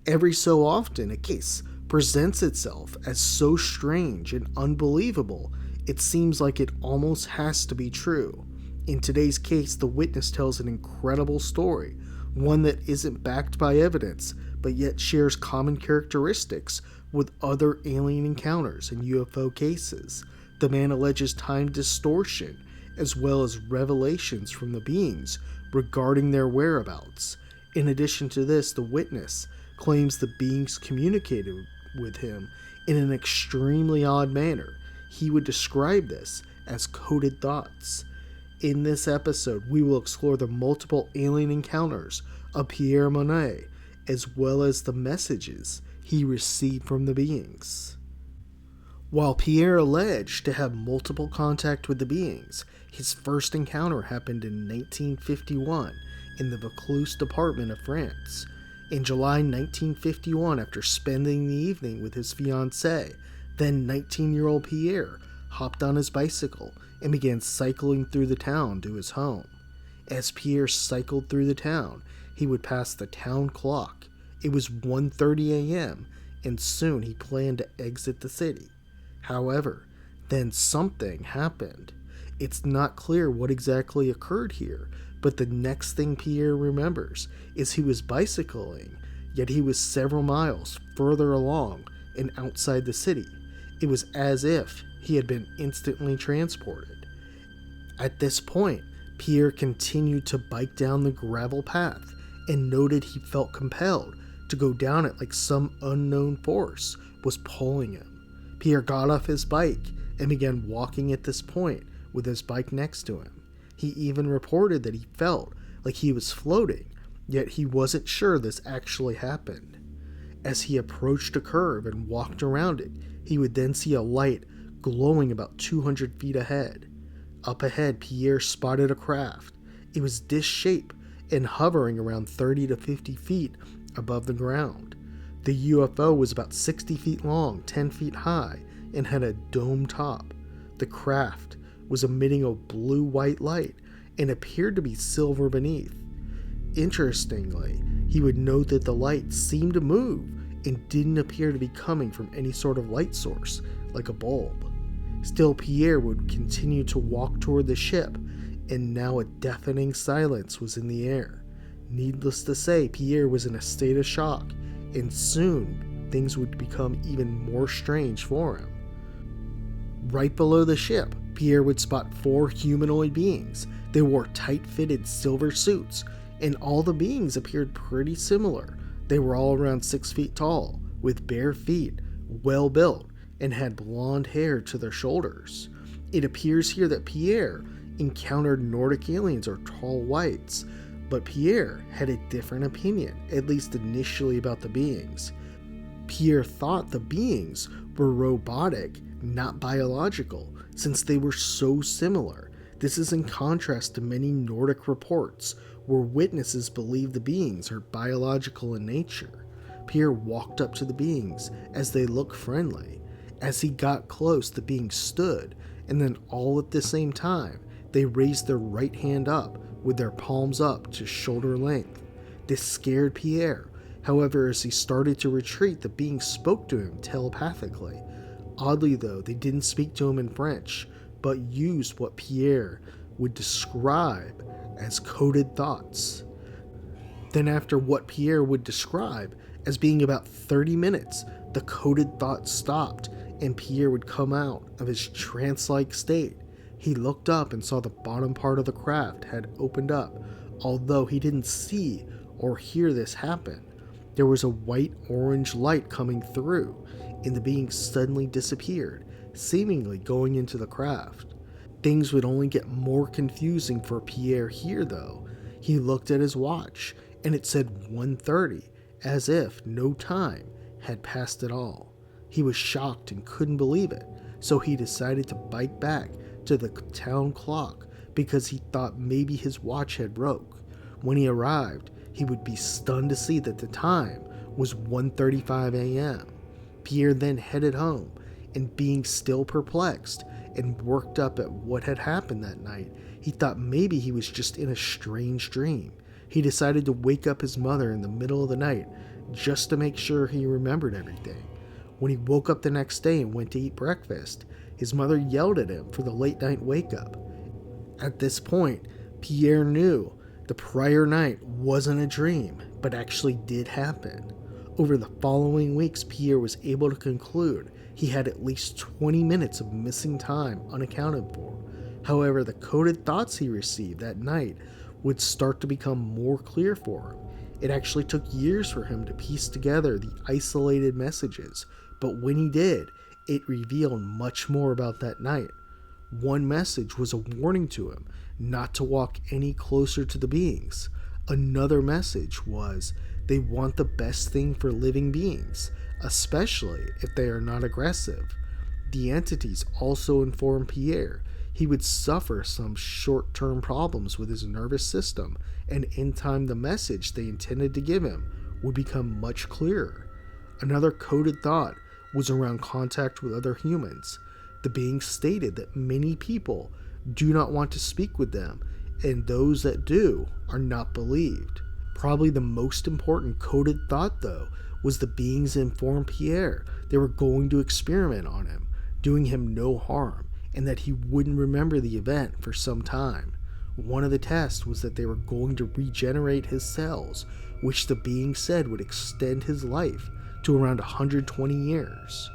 Every so often, a case presents itself as so strange and unbelievable, it seems like it almost has to be true. In today's case, the witness tells an incredible story, one that isn't backed by evidence, but yet shares common characteristics with other alien encounters and UFO cases. The man alleges time distortion, as well as revelations from the beings regarding their whereabouts. In addition to this, the witness claims the beings communicated with him in an extremely odd manner. He would describe this as coded thoughts. In this episode, we will explore the multiple alien encounters of Pierre Monnet, as well as the messages he received from the beings. While Pierre alleged to have multiple contact with the beings, his first encounter happened in 1951 in the Vaucluse department of France. In July 1951, after spending the evening with his fiancée, then 19-year-old Pierre hopped on his bicycle and began cycling through the town to his home. As Pierre cycled through the town, he would pass the town clock. It was 1:30 a.m., and soon he planned to exit the city. However, then something happened. It's not clear what exactly occurred here, but the next thing Pierre remembers is he was bicycling, yet he was several miles further along and outside the city. It was as if he had been instantly transported. At this point, Pierre continued to bike down the gravel path and noted he felt compelled to go down it like some unknown force was pulling him. Pierre got off his bike and began walking at this point with his bike next to him. He even reported that he felt like he was floating, yet he wasn't sure this actually happened. As he approached a curve and walked around it, he would then see a light glowing about 200 feet ahead. Up ahead, Pierre spotted a craft. It was disc-shaped and hovering around 30 to 50 feet above the ground. The UFO was about 60 feet long, 10 feet high, and had a dome top. The craft was emitting a blue-white light and appeared to be silver beneath. Interestingly, he would note that the light seemed to move and didn't appear to be coming from any sort of light source, like a bulb. Still, Pierre would continue to walk toward the ship, and now a deafening silence was in the air. Needless to say, Pierre was in a state of shock, and soon things would become even more strange for him. Right below the ship, Pierre would spot 4 humanoid beings. They wore tight-fitted silver suits, and all the beings appeared pretty similar. They were all around 6 feet tall, with bare feet, well-built, and had blonde hair to their shoulders. It appears here that Pierre encountered Nordic aliens or tall whites, but Pierre had a different opinion, at least initially, about the beings. Pierre thought the beings were robotic, not biological, since they were so similar. This is in contrast to many Nordic reports where witnesses believe the beings are biological in nature. Pierre walked up to the beings as they looked friendly. As he got close, the beings stood, and then all at the same time, they raised their right hand up with their palms up to shoulder length. This scared Pierre. However, as he started to retreat, the beings spoke to him telepathically. Oddly though, they didn't speak to him in French, but used what Pierre would describe as coded thoughts. Then after what Pierre would describe as being about 30 minutes, the coded thoughts stopped and Pierre would come out of his trance-like state. He looked up and saw the bottom part of the craft had opened up, although he didn't see or hear this happen. There was a white-orange light coming through, and the being suddenly disappeared, seemingly going into the craft. Things would only get more confusing for Pierre here, though. He looked at his watch, and it said 1:30, as if no time had passed at all. He was shocked and couldn't believe it, so he decided to bike back to the town clock because he thought maybe his watch had broke. When he arrived, he would be stunned to see that the time was 1:35 a.m. Pierre then headed home, and being still perplexed and worked up at what had happened that night, he thought maybe he was just in a strange dream. He decided to wake up his mother in the middle of the night just to make sure he remembered everything. When he woke up the next day and went to eat breakfast, his mother yelled at him for the late night wake up. At this point, Pierre knew the prior night wasn't a dream, but actually did happen. Over the following weeks, Pierre was able to conclude he had at least 20 minutes of missing time unaccounted for. However, the coded thoughts he received that night would start to become more clear for him. It actually took years for him to piece together the isolated messages, but when he did, it revealed much more about that night. One message was a warning to him not to walk any closer to the beings. Another message was they want the best thing for living beings, especially if they are not aggressive. The entities also informed Pierre he would suffer some short-term problems with his nervous system, and in time the message they intended to give him would become much clearer. Another coded thought was around contact with other humans. The beings stated that many people do not want to speak with them, and those that do are not believed. Probably the most important coded thought, though, was the beings informed Pierre they were going to experiment on him, doing him no harm, and that he wouldn't remember the event for some time. One of the tests was that they were going to regenerate his cells, which the being said would extend his life to around 120 years.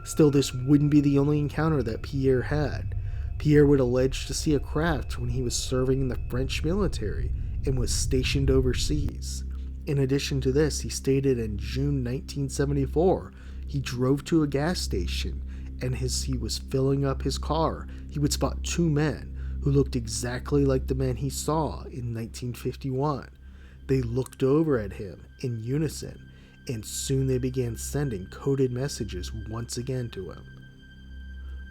Still, this wouldn't be the only encounter that Pierre had. Pierre would allege to see a craft when he was serving in the French military and was stationed overseas. In addition to this, he stated in June 1974, he drove to a gas station, and as he was filling up his car, he would spot two men who looked exactly like the men he saw in 1951. They looked over at him in unison, and soon they began sending coded messages once again to him.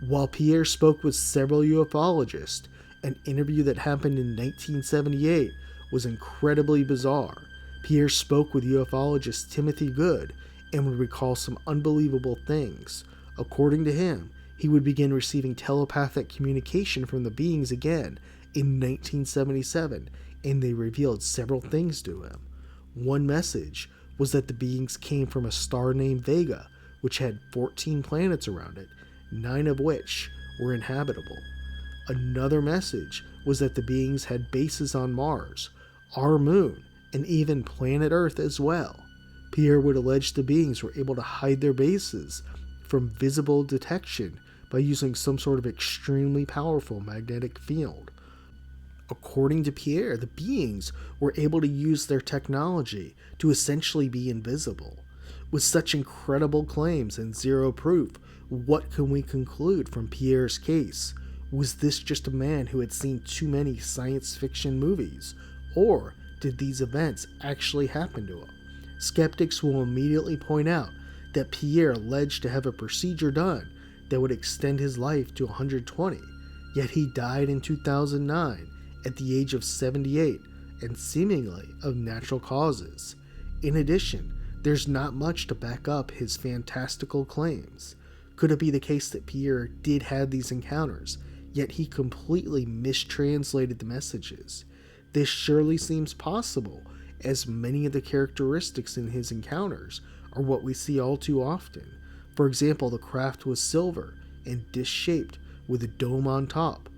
While Pierre spoke with several ufologists, an interview that happened in 1978 was incredibly bizarre. Pierre spoke with ufologist Timothy Good and would recall some unbelievable things. According to him, he would begin receiving telepathic communication from the beings again in 1977, and they revealed several things to him. One message was that the beings came from a star named Vega, which had 14 planets around it, 9 of which were inhabitable. Another message was that the beings had bases on Mars, our moon, and even planet Earth as well. Pierre would allege the beings were able to hide their bases from visible detection by using some sort of extremely powerful magnetic field. According to Pierre, the beings were able to use their technology to essentially be invisible. With such incredible claims and zero proof, what can we conclude from Pierre's case? Was this just a man who had seen too many science fiction movies? Or did these events actually happen to him? Skeptics will immediately point out that Pierre alleged to have a procedure done that would extend his life to 120, yet he died in 2009 at the age of 78 and seemingly of natural causes. In addition, there's not much to back up his fantastical claims. Could it be the case that Pierre did have these encounters, yet he completely mistranslated the messages? This surely seems possible, as many of the characteristics in his encounters are what we see all too often. For example, the craft was silver and disc-shaped with a dome on top.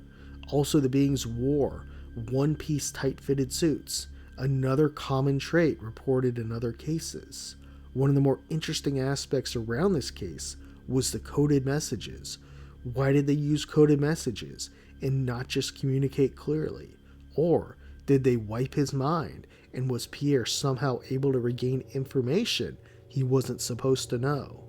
Also, the beings wore one-piece tight-fitted suits, another common trait reported in other cases. One of the more interesting aspects around this case was the coded messages. Why did they use coded messages and not just communicate clearly? Or did they wipe his mind, and was Pierre somehow able to regain information he wasn't supposed to know?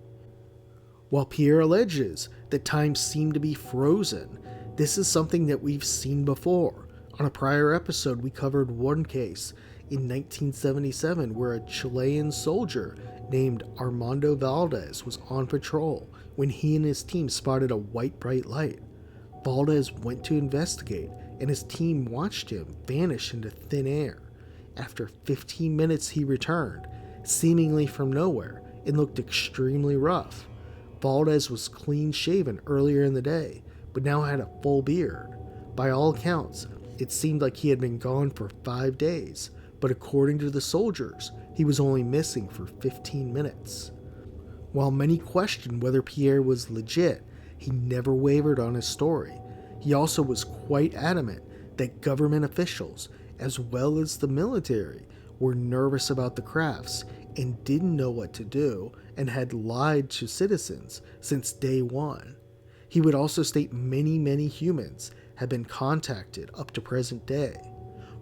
While Pierre alleges that time seemed to be frozen, this is something that we've seen before. On a prior episode, we covered one case in 1977 where a Chilean soldier named Armando Valdez was on patrol when he and his team spotted a white bright light. Valdez went to investigate, and his team watched him vanish into thin air. After 15 minutes, he returned, seemingly from nowhere, and looked extremely rough. Valdez was clean-shaven earlier in the day, but now had a full beard. By all accounts, it seemed like he had been gone for 5 days, but according to the soldiers, he was only missing for 15 minutes. While many questioned whether Pierre was legit, he never wavered on his story. He also was quite adamant that government officials, as well as the military, were nervous about the crafts and didn't know what to do and had lied to citizens since day one. He would also state many humans had been contacted up to present day.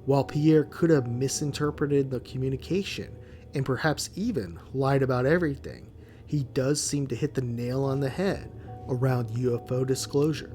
While Pierre could have misinterpreted the communication and perhaps even lied about everything, he does seem to hit the nail on the head around UFO disclosure.